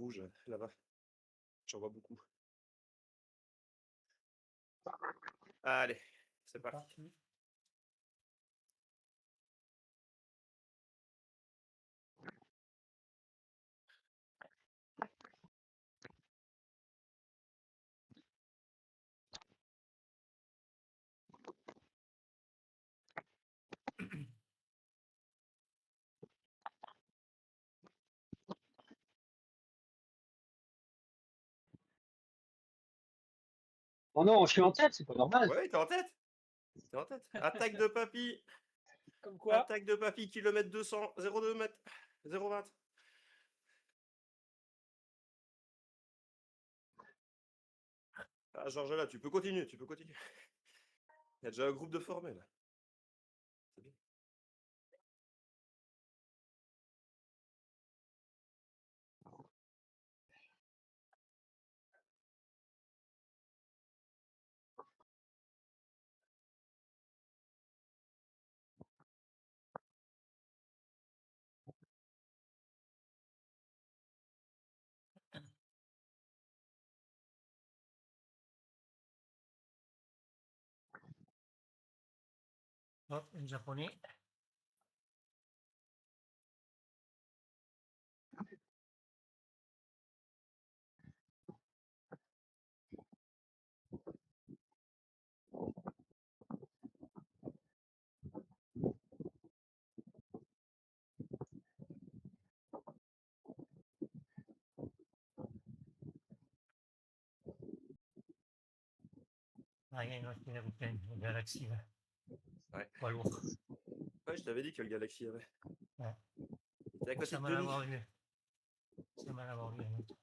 rouges là-bas. J'en vois beaucoup. Allez, c'est parti. Oh non, je suis en tête, c'est pas normal. Ouais, t'es en tête. T'es en tête. Attaque de Papy. Comme quoi. Attaque de Papy, kilomètre 200, 0,2 mètres, 0,20. Ah, Georges, là, tu peux continuer, tu peux continuer. Il y a déjà un groupe de formés, là. C'est bien. Hop, un japonais. Ah, il y a une autre américaine, une Galaxy, là. Ouais. Pas lourd. Ouais, je t'avais dit que le Galaxy y avait. Ouais. T'es à côté Ça de m'a Denis. l'avoir eu. Ça m'a l'avoir eu, un autre.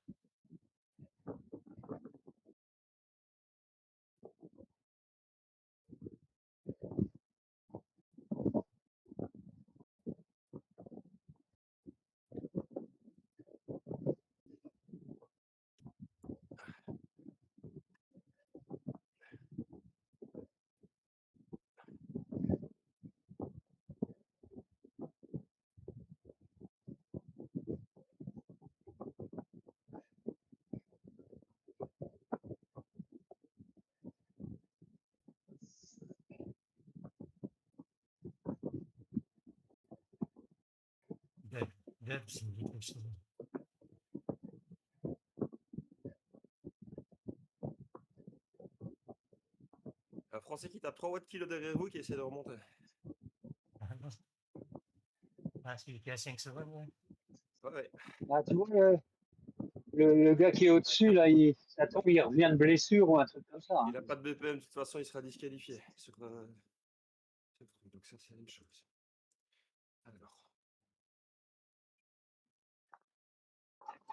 Deb, c'est une quelque chose. Un Français qui tape 3 watts kilo derrière vous qui essaie de remonter. Ah, non. Ah, celui qui est à 5 secondes, ouais. Ouais. Ah, tu vois, le gars qui est au-dessus, là, ça tombe, il revient de blessure ou un truc comme ça. Il Hein. n'a pas de BPM, de toute façon, il sera disqualifié. Donc ça, c'est la même chose. Alors.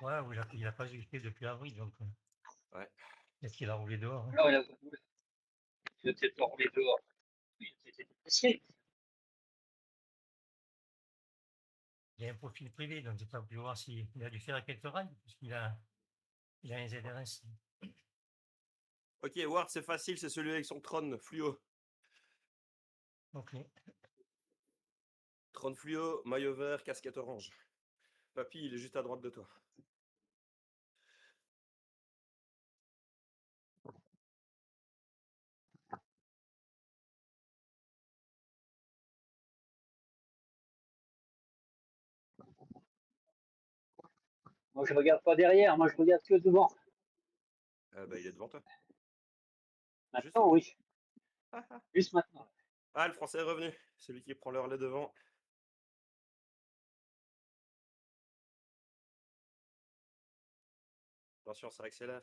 Ouais, ou il a pas ajusté depuis avril, donc. Ouais. Est-ce qu'il a roulé dehors, hein. Non, il a peut-être tombé dehors. Il était blessé. Il a un profil privé, donc j'ai pas pu voir s'il a dû faire quelques rides, puisqu'il a un ZRS. Ok, Ward, c'est facile, c'est celui avec son Tron fluo. Ok. Tron fluo, maillot vert, casquette orange. Papy, il est juste à droite de toi. Moi, je regarde pas derrière, moi, je regarde que devant. Bah, il est devant toi. Juste Maintenant, devant. oui. Juste maintenant. Ah, le Français est revenu. C'est lui qui prend le relais devant. Attention, ça accélère.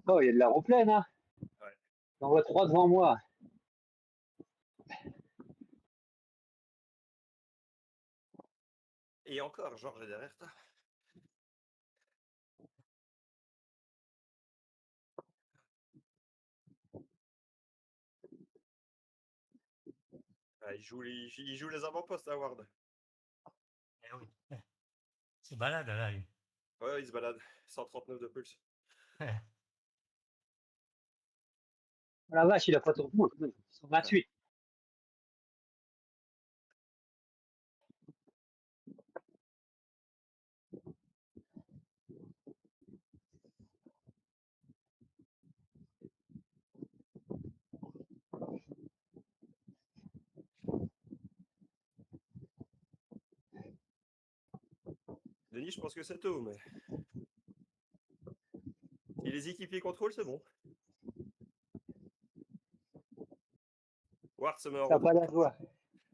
Oh, il y a de la roue pleine, hein. Ouais. J'en vois 3 devant moi. Et encore, Georges est derrière toi. Ah, il joue les avant-postes, à Ward. Eh oui. C'est balade là, lui. Ouais, il se balade. 139 de pulse. Oh la vache, il a pas trop de roue. 128. Denis, je pense que c'est tôt, mais. Si les équipiers contrôlent, c'est bon. Ward se met en Ça n'a route. pas l'air de vouloir.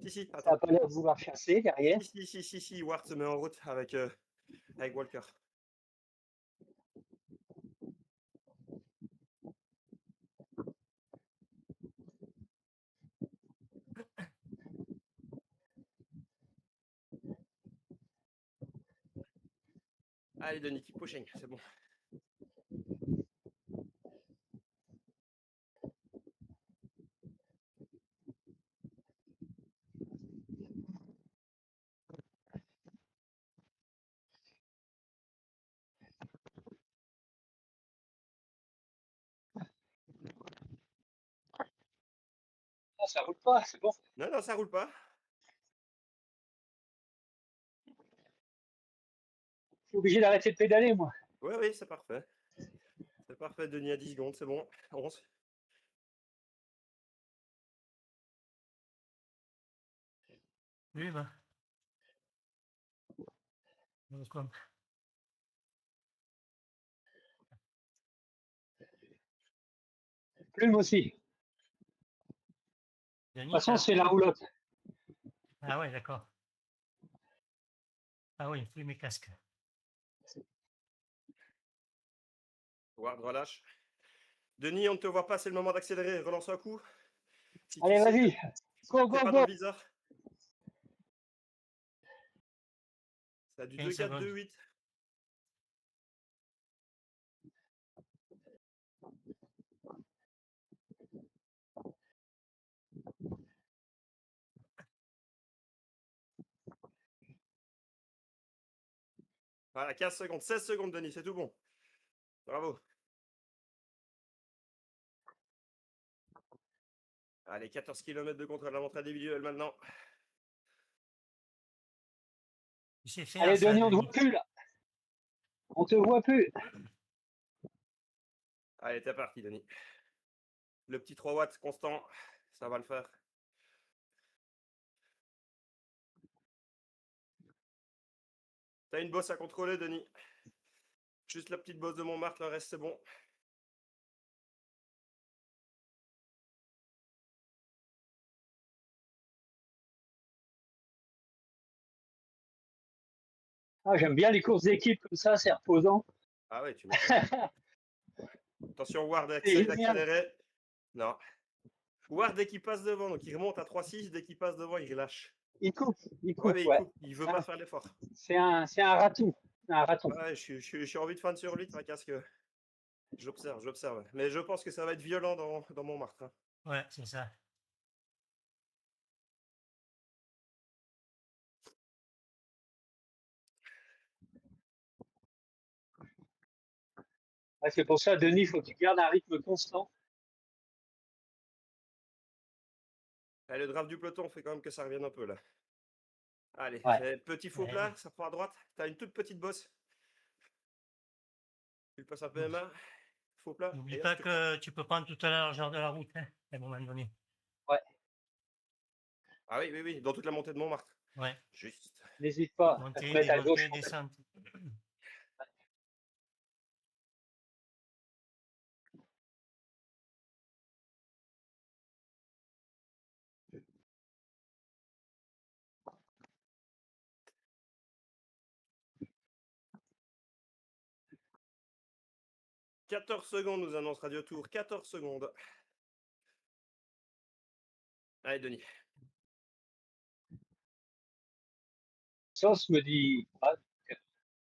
Si, Ça a attends. pas l'air de vouloir chasser derrière. Si, Ward se met en route avec Walker. Allez, Denis, keep pushing, c'est bon. Non, ça roule pas, c'est bon. Non, ça roule pas. Je suis obligé d'arrêter de pédaler, moi. Oui, c'est parfait. C'est parfait, Denis, à 10 secondes, c'est bon. 11. Oui, ben. Comme. Plume aussi. De toute Denis, façon, t'as c'est plus. l'un ou l'autre. Ah ouais, d'accord. Ah oui, plus mes casques. Ward, relâche. Denis, on ne te voit pas, c'est le moment d'accélérer. Relance un coup. Si tu Allez, sais que vas-y. Go, t'es go, pas dans go. le viseur. Ça a du 15 2, 4, 2, secondes. 8. Voilà, 15 secondes, 16 secondes, Denis, c'est tout bon. Bravo. Allez, 14 km de contre la montre individuelle maintenant. Tu sais faire Allez, ça, Denis, on ne te Denis. voit plus, là. On te voit plus. Allez, t'es parti, Denis. Le petit 3 watts constant, ça va le faire. T'as une bosse à contrôler, Denis. Juste la petite bosse de Montmartre, le reste c'est bon. Ah, j'aime bien les courses d'équipe comme ça, c'est reposant. Ah ouais, tu m'étonnes. Attention, Ward C'est essaye génial. d'accélérer. Non. Ward, dès qu'il passe devant, donc il remonte à 3,6, dès qu'il passe devant, il relâche. Il Ouais, coupe, mais il ouais. coupe, il veut pas faire l'effort. C'est un raton. C'est un raton. Ouais, je suis envie de fan sur lui, Tracas, que j'observe. Mais je pense que ça va être violent dans Montmartre. Hein. Ouais, c'est ça. Ouais, c'est pour ça, Denis, il faut que tu gardes un rythme constant. Et le draft du peloton fait quand même que ça revienne un peu là. Allez, Ouais. petit faux Eh plat, oui. ça prend à droite. T'as une toute petite bosse. Tu le passes un PMA, faux plat, N'oublie et hop, pas tu repars. que tu peux prendre toute la largeur de la route, hein, à un moment donné. Ouais. Ah oui, dans toute la montée de Montmartre. Ouais. Juste. N'hésite pas à te Montée, mettre à gauche. démontée, descente. 14 secondes, nous annonce Radio Tour. 14 secondes. Allez, Denis. Sauce me dit.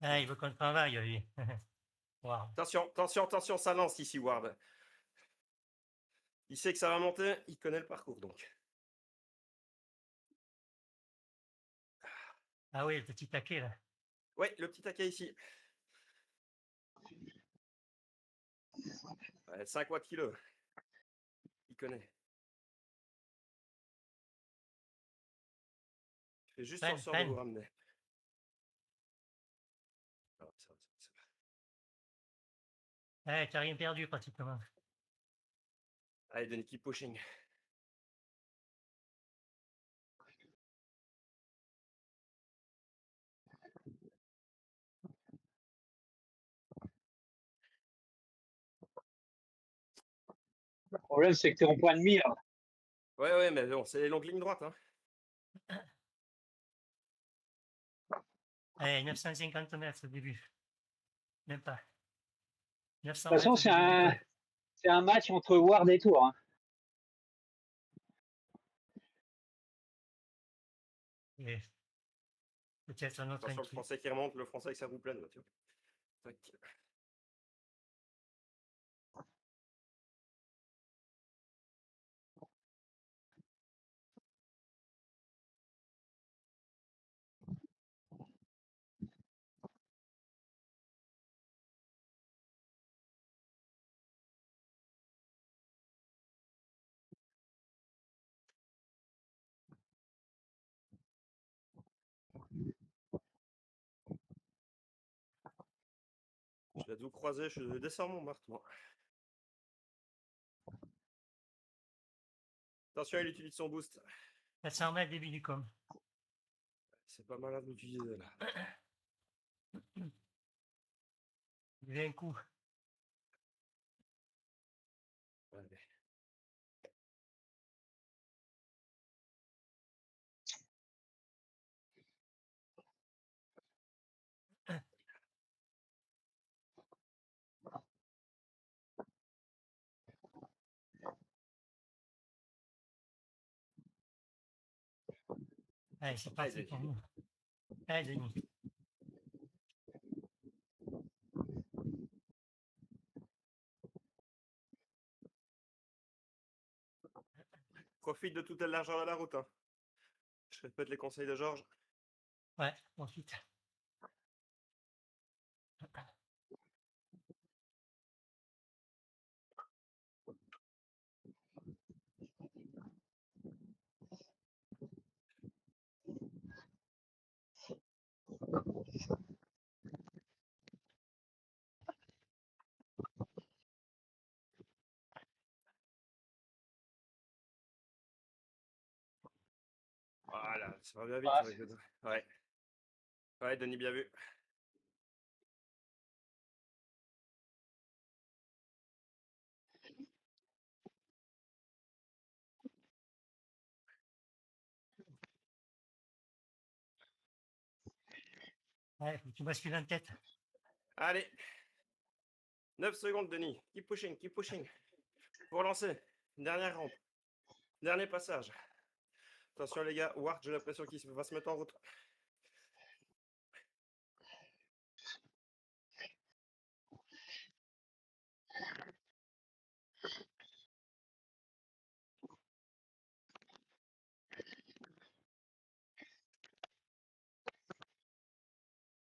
Ah, il veut qu'on travaille, lui. Wow. Attention, attention, attention, ça lance ici, Ward. Il sait que ça va monter, il connaît le parcours, donc. Ah oui, le petit taquet, là. Ouais, le petit taquet ici. Ouais, 5 watts kilo. Il connaît. Je fais juste en Freine, sorte de vous freine. ramener. Ah, ça va, ça va. Eh, tu n'as rien perdu, pratiquement. Allez, Denis, keep pushing. Le problème, c'est que tu es en point de mire. Ouais, ouais, mais bon, c'est les longues lignes droites. Hein. Eh, 950 mètres au début. Même pas. 900 De toute façon, mètres au début du col. c'est un match entre Ward et Tour. Hein. Et peut-être un autre Attention, le entry. français qui remonte, le français avec sa roue pleine. Là, tu vois. Tac. Je vais vous croiser, je descends mon marteau. Moi. Attention, il utilise son boost. 400 mètres début du com. C'est pas malade d'utiliser là. Il y a un coup. Allez. Allez, c'est Allez, parti Denis. pour nous. Allez, Denis. Profite de toute la largeur de la route. Hein. Je répète les conseils de Georges. Ouais, ensuite. Voilà, ça va bien vite. Ah, Ça va bien. Ouais. Ouais, Denis, bien vu. Ouais, faut que tu bascules en tête. Allez. 9 secondes, Denis. Keep pushing, keep pushing. Pour lancer. Dernière rampe. Dernier passage. Attention, les gars. Ward, j'ai l'impression qu'il va se mettre en route.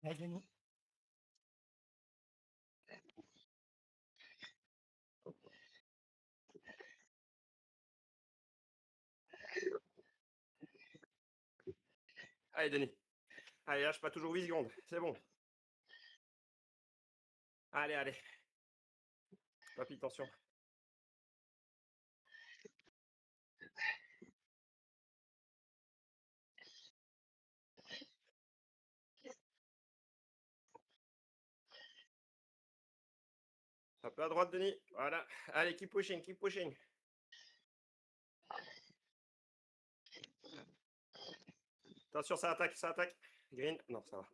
Allez, Denis. Allez, Denis. Allez, lâche pas toujours 8 secondes. C'est bon. Allez, allez. Papy, attention. Un peu à droite, Denis. Voilà. Allez, keep pushing, keep pushing. Attention, ça attaque, ça attaque. Green. Non, ça va.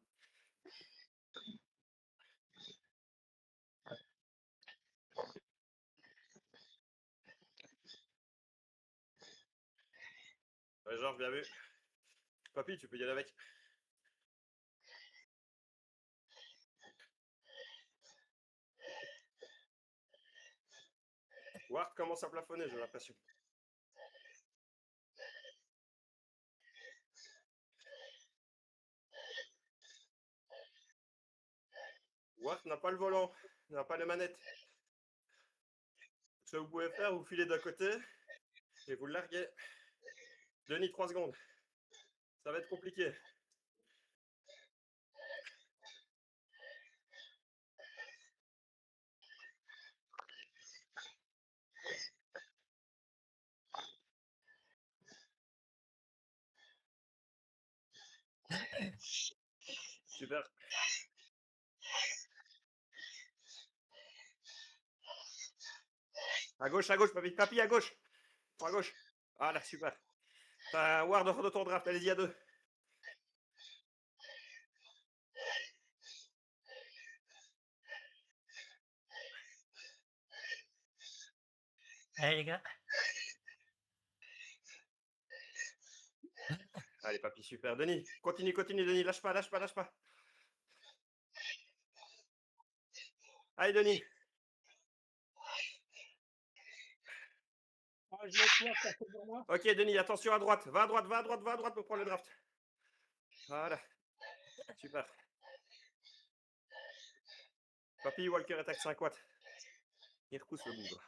Ouais, Georges, bien vu. Papy, tu peux y aller avec. Ward commence à plafonner, j'ai l'impression. Ward n'a pas le volant, n'a pas les manettes. Ce que vous pouvez faire, vous filez d'un côté et vous le larguez. Denis, 3 secondes. Ça va être compliqué. Super. À gauche, papy. Papy, à gauche. À gauche. Voilà, super. T'as un Ward hors de ton draft, allez-y à 2. Allez, les gars. Allez, papy, super. Denis, continue, Denis. Lâche pas. Allez, Denis. Ah, je laisse Ward passer pour moi. Ok, Denis, attention à droite. Va à droite pour prendre le draft. Voilà. Super. Papy, Walker attaque 5 watts. Il repousse le bougre.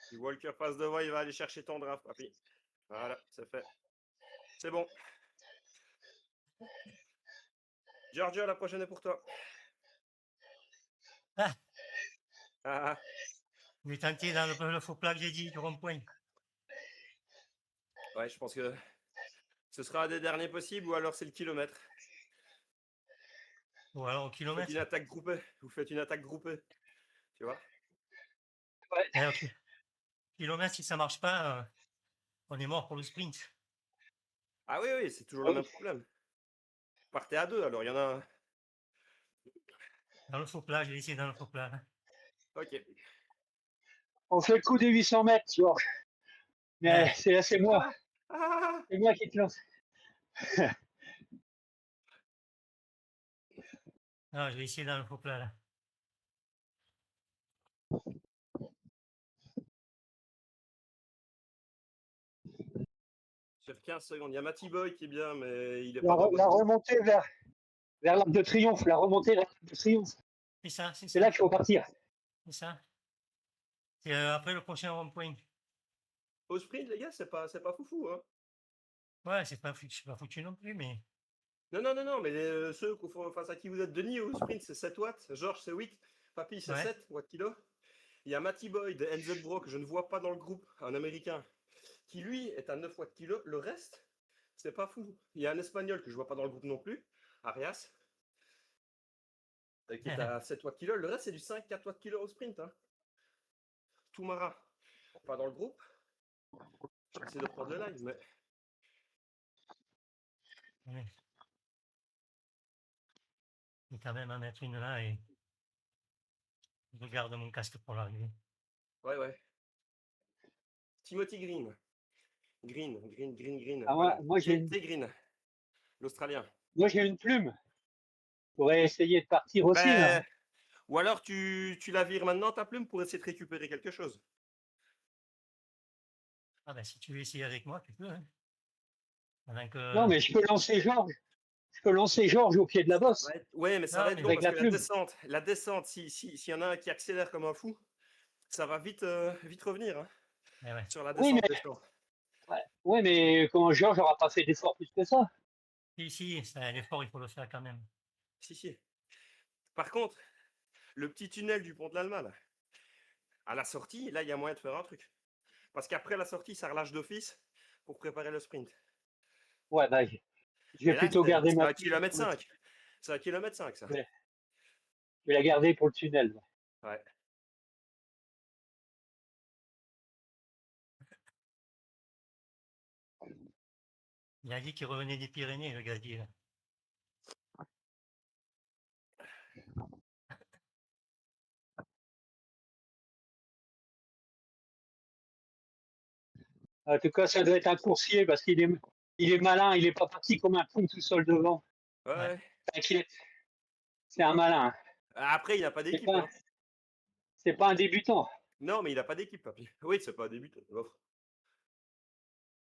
Si Walker passe devant, il va aller chercher ton draft, papy. Voilà, c'est fait. C'est bon. Giorgio, la prochaine est pour toi. Ah, Ah, je vais tenter dans le faux plat que j'ai dit, du rond-point. ouais, je pense que ce sera un des derniers possibles ou alors c'est le kilomètre. Ou alors au Vous faites kilomètre. une attaque groupée. Tu vois? Alors, kilomètre, si ça marche pas, on est mort pour le sprint. Ah oui, c'est toujours Ah le oui. même problème. Partez à 2, alors il y en a un. Dans le faux plat, je vais essayer dans le faux plat. Ok. On fait le coup des 800 mètres, tu vois. Mais Ouais. c'est moi. Ah, C'est moi qui te lance. Non, je vais essayer dans le faux plat là. sur 15 secondes. Il y a Matty Boy qui est bien, mais il est La, pas dans la votre groupe. remontée vers l'Arc de Triomphe. La remontée vers l'Arc de Triomphe. C'est ça, C'est là qu'il faut partir. c'est ça. C'est après le prochain rond-point. Au sprint, les gars, c'est pas foufou, hein. Ouais, c'est pas foutu non plus, mais Non, mais ceux face à qui vous êtes, Denis, au sprint, c'est 7 watts. Georges, c'est 8. Papy, c'est ouais. 7 watts kilo. Il y a Matty Boy de NZ Bro que je ne vois pas dans le groupe, un américain, qui lui est à 9 watts kilo. Le reste, c'est pas fou. Il y a un espagnol que je vois pas dans le groupe non plus, Arias, qui est à 7 watts kilo. Le reste, c'est du 5-4 watts kilo au sprint. Hein. Tout marin, pas dans le groupe. J'essaie de reprendre le live, mais. Ouais. Je vais quand même en mettre une là et je garde mon casque pour l'arrivée. Ouais. Timothy Green. Green. Ah, Voilà. moi j'ai Green, l'Australien. une plume. Je pourrais essayer de partir aussi. Là. Ben, ou alors tu la vires maintenant, ta plume, pour essayer de récupérer quelque chose. Ah ben si tu veux essayer avec moi, tu peux. Hein. Pendant que... Non, mais je peux lancer Georges. Je peux lancer Georges au pied de la bosse. Ouais, mais ça Non, va être mais long avec parce la que plume. la descente, s'il y en a un qui accélère comme un fou, ça va vite revenir hein, ouais. sur la Oui, descente des champs. ouais, mais comment Georges n'aura pas fait d'effort plus que ça. Si, c'est un effort, il faut le faire quand même. Si. Par contre, le petit tunnel du pont de l'Alma, là, à la sortie, là, il y a moyen de faire un truc. Parce qu'après la sortie, ça relâche d'office pour préparer le sprint. Ouais, bah, je vais Et là, plutôt garder c'est ma 1,5 plume. km. C'est 1,5 km, ça. Ouais. Je vais la garder pour le tunnel. Ouais. Il a dit qu'il revenait des Pyrénées, le gazdier. Là. En tout cas, ça doit être un coursier parce il est malin, il est pas parti comme un con tout seul devant. Ouais, Ouais. ouais. T'inquiète, c'est un malin. Après, il n'a pas C'est d'équipe. pas, Hein. c'est pas un débutant. Non, mais il n'a pas d'équipe, papy. Oui, c'est pas un débutant. Oh.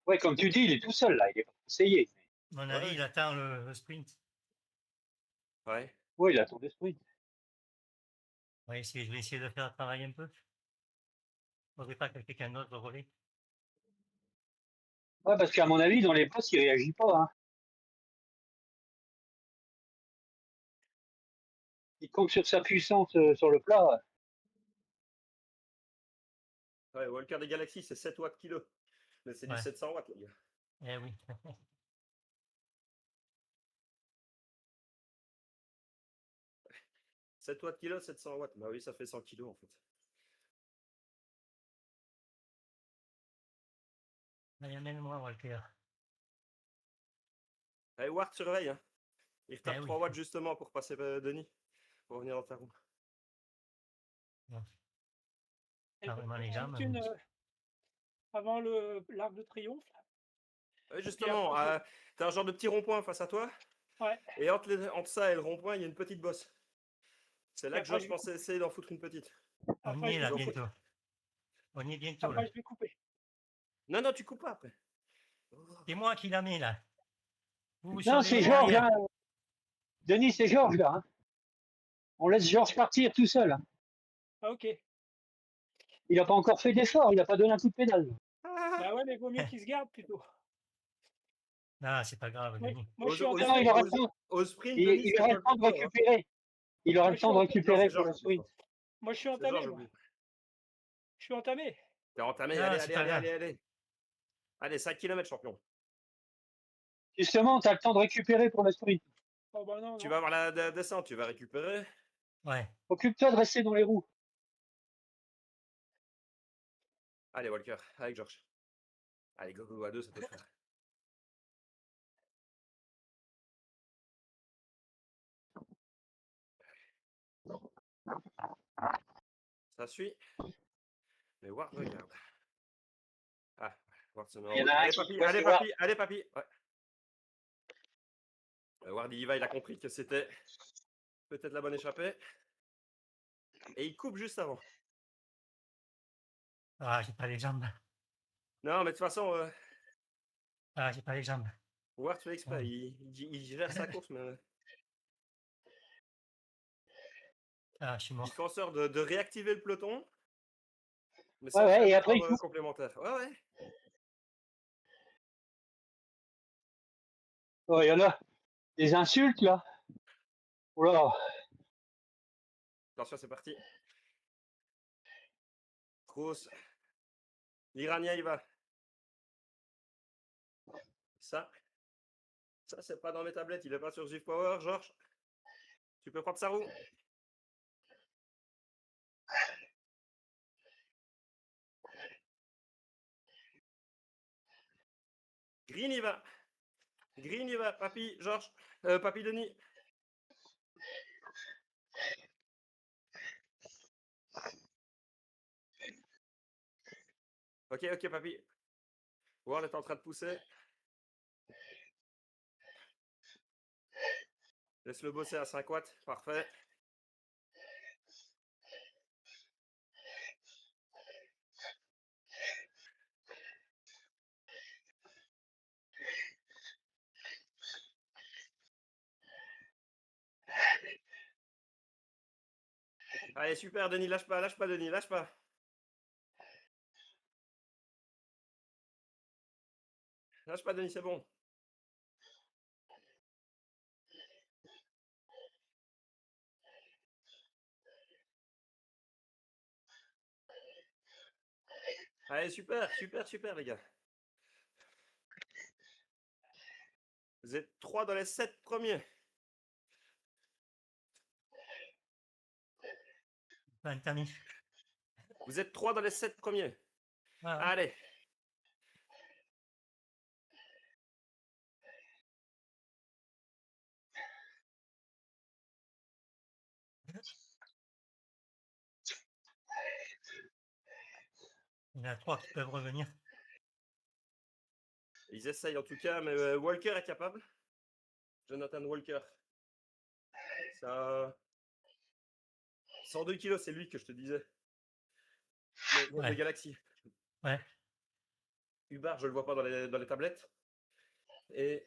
Ouais, comme tu dis, il est tout seul là, il est pas conseillé. À mon Ouais, avis, ouais. il attend le sprint. Ouais. Oui, il a ton esprit. Je vais essayer de faire le travail un peu. Faudrait pas que quelqu'un d'autre le relais. Ouais, parce qu'à mon avis, dans les bosses, il réagit pas. Hein. Il compte sur sa puissance sur le plat. Ouais, Walker des Galaxies, c'est 7 watts kilo. Mais c'est du Ouais. 700 watts, les gars. Eh oui. 7 watts kilo, 700 watts. Bah oui, ça fait 100 kilos en fait. Allez, amène-moi, Walker. Allez, Ward, surveille. Hein. Il retape Eh 3 oui. watts justement pour passer Denis. Pour revenir dans ta roue. Pas vraiment les jambes. Neptune, avant l'Arc de Triomphe. Ouais, puis justement, après, t'as un genre de petit rond-point face à toi. Ouais. Et entre ça et le rond-point, il y a une petite bosse. C'est là Et que après, je pensais essayer d'en foutre une petite. On Après, y est je là vais couper. bientôt. On y est bientôt là. Après, je vais couper. Non, non, tu coupes pas après. C'est moi qui la mets là. Vous Non, surveillez c'est Georges. derrière. Hein. Denis, c'est Georges là. Hein. On laisse Georges partir tout seul. Hein. Ah, ok. Il n'a pas encore fait d'effort, il n'a pas donné un coup de pédale. Bah ouais, mais vaut mieux qu'il se garde plutôt. Non, c'est pas grave, Moi, Denis. moi, je suis Non, entamé. il aura Moi. le temps. Au sprint, Il, Denis, il c'est aura toi le le temps plus de fort. Hein. récupérer. Il aura Moi, le je suis temps de entamé. Non, récupérer c'est pour Georges le le plus sprint. fort. Moi, je suis C'est entamé, Georges le moi. plus. Je suis entamé. T'es entamé, Non, allez, c'est allez, pas allez, grave. allez, allez. Allez, 5 km, champion. Justement, tu as le temps de récupérer pour le sprint. Oh, bah non, Tu non. vas avoir la descente, tu vas récupérer. Ouais. Occupe-toi de rester dans les roues. Allez, Walker, avec Georges. Allez, go, go, à deux, ça peut le faire. Ça suit. Mais Ward regarde. Ah, Ward se met en Il y en route. a un Allez, qui papy, ouais, allez, c'est Ward. papy, allez, papy. Ouais. Ward, il y va, il a compris que c'était peut-être la bonne échappée. Et il coupe juste avant. Ah, j'ai pas les jambes. Non, mais de toute façon, Ah, j'ai pas les jambes. Ward fait exprès. Ouais. Il gère sa course, mais Ah, je suis mort. il fait en sorte de réactiver le peloton. Mais Ouais, sans faire ouais, et après, il d'effort faut. complémentaire. Ouais, ouais. Oh, il y en a des insultes là. Oh là. Attention, c'est parti. Grosse. L'Iranien, il va. Ça c'est pas dans mes tablettes. Il est pas sur Zwift Power, Georges. Tu peux prendre sa roue. Green, il va. Green, il va. Papy, Georges. Papy, Denis. Ok, ok, papy. Ward est en train de pousser. Laisse-le bosser à 5 watts. Parfait. Allez, super, Denis. Lâche pas, Denis. Lâche pas. Lâche pas, Denis, c'est bon. Allez, super, super, super, les gars. Vous êtes 3 dans les 7 premiers. Pas entamé. Vous êtes 3 dans les 7 premiers. Ah, Allez. il y en a 3 qui peuvent revenir. Ils essayent en tout cas, mais Walker est capable. Jonathan Walker. Ça... 102 kilos, c'est lui que je te disais. Le Ouais. Galaxy. Ouais. Hubbard, je le vois pas dans les tablettes. Et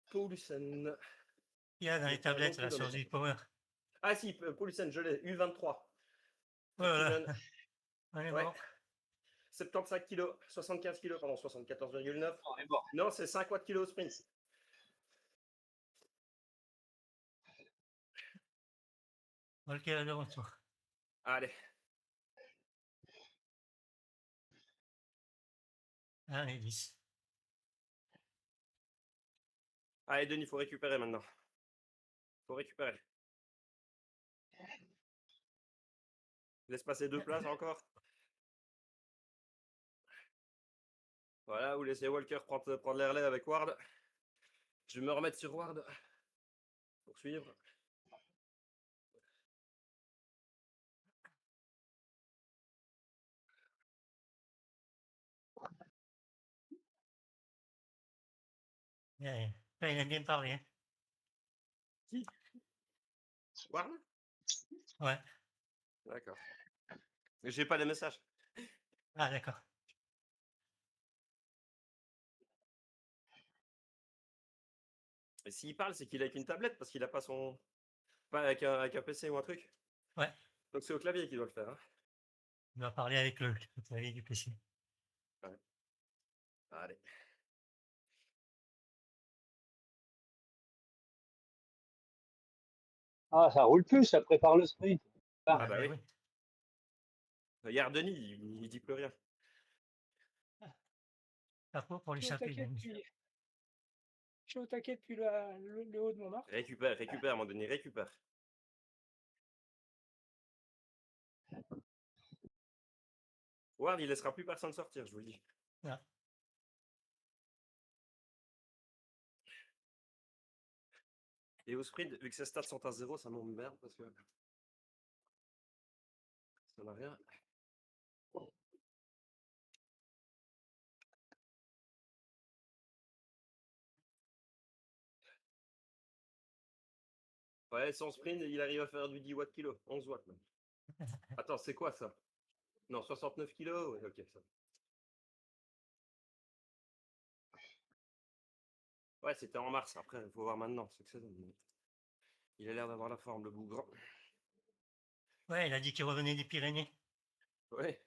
Paulussen. Il y a dans Il les est pas non tablettes, plus là, dans sur les du Power. Ah si, Paulussen, je l'ai. U23. Voilà. Petit jeune. On est Ouais. bon. 75 kilos. 75 kilos, pardon, 74,9. On est bon. Non, c'est 50 kilos au sprint. Walker est de retour. Allez. Allez, 10. Allez, Denis, il faut récupérer maintenant. Faut récupérer. Laisse passer 2 places encore. Voilà, vous laissez Walker prendre les relais avec Ward. Je vais me remettre sur Ward. Pour suivre. Bien. Enfin, il a bien parlé. Hein. Qui Ward Ouais. D'accord. J'ai pas les messages. Ah, d'accord. Et s'il parle, c'est qu'il a avec une tablette parce qu'il a pas son. Pas avec un PC ou un truc. Ouais. Donc c'est au clavier qu'il doit le faire. Hein. Il va parler avec le clavier du PC. Ouais. Allez. Ah, ça roule plus, ça prépare le sprint. Ah bah ben oui. Regarde Denis, il dit plus rien. Chapeau pour Je suis au l'échapper. taquet depuis le haut de mon arc. Récupère, mon Denis, récupère. Ward, il laissera plus personne sortir, je vous le dis. Ah. Et au sprint, vu que ses stats sont à 0, ça m'emmerde parce que. Ça n'a rien. Ouais, son sprint, il arrive à faire du 10 watts kilo, 11 watts même. Attends, c'est quoi ça? Non, 69 kilos, ouais, ok, ça. Ouais, c'était en mars, après, il faut voir maintenant ce que ça donne. Il a l'air d'avoir la forme, le bougre. Ouais, il a dit qu'il revenait des Pyrénées. Ouais.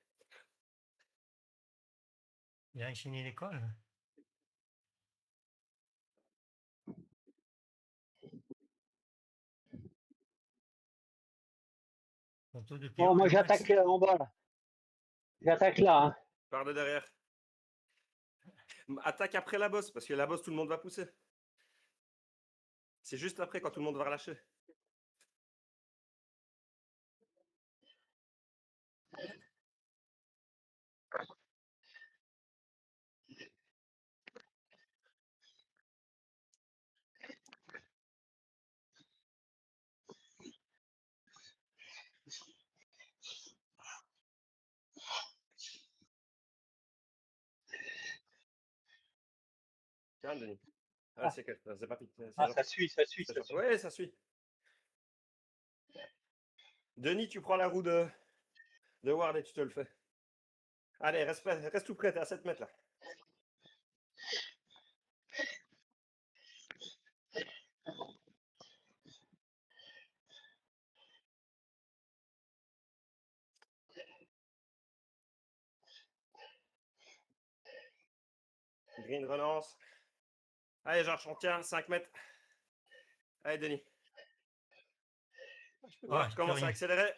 Il a enchaîné l'école. Bientôt de Bon, PO, moi le max. j'attaque en bas. Là. J'attaque là. Hein. Par de derrière. Attaque après la bosse, parce que la bosse, tout le monde va pousser. C'est juste après quand tout le monde va relâcher. Tiens, Denis. Ah, c'est pas vite. Ah, ça suit. Ouais, ça suit. Denis, tu prends la roue de Ward et tu te le fais. Allez, reste tout près, t'es à 7 mètres là. Green relance. Allez, Georges, on tient, 5 mètres. Allez, Denis. Je peux Ouais, Ward commence à rien. accélérer.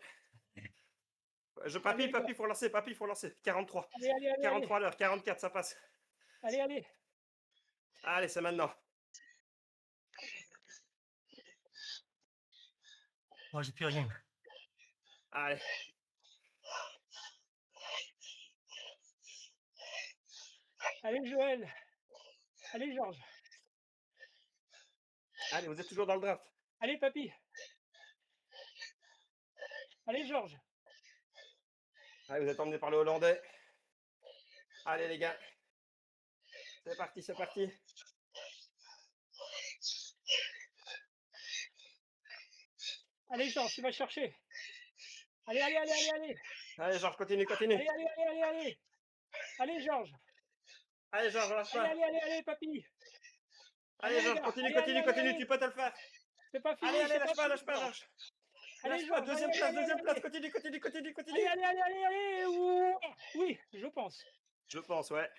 Allez, Papy, faut lancer. 43. Allez. 43 à l'heure, 44, ça passe. Allez. Allez, c'est maintenant. Moi, j'ai plus rien. Allez. Allez, Joël. Allez, Georges. Allez, vous êtes toujours dans le draft. Allez, papy. Allez, Georges. Allez, vous êtes emmené par le Hollandais. Allez, les gars. C'est parti, c'est parti. Allez, Georges, tu vas chercher. Allez, allez, allez, allez, allez. Allez, Georges, continue, continue. Allez, allez, allez, allez, allez. Allez, Georges. Allez, Georges, lâche Allez, pas. allez, allez, allez, papy. Allez, les Georges, gars. continue, Allez, continue, allez, continue, allez. tu peux te le faire. C'est pas fini. Allez, allez, c'est lâche pas, fini, lâche pas, Georges. lâche. Allez, Lâche pas, Georges, deuxième allez, place, allez, deuxième allez, place, allez. continue, continue, continue, continue. Allez, allez, allez, allez, allez. Ouh. Oui, je pense. Je pense, ouais.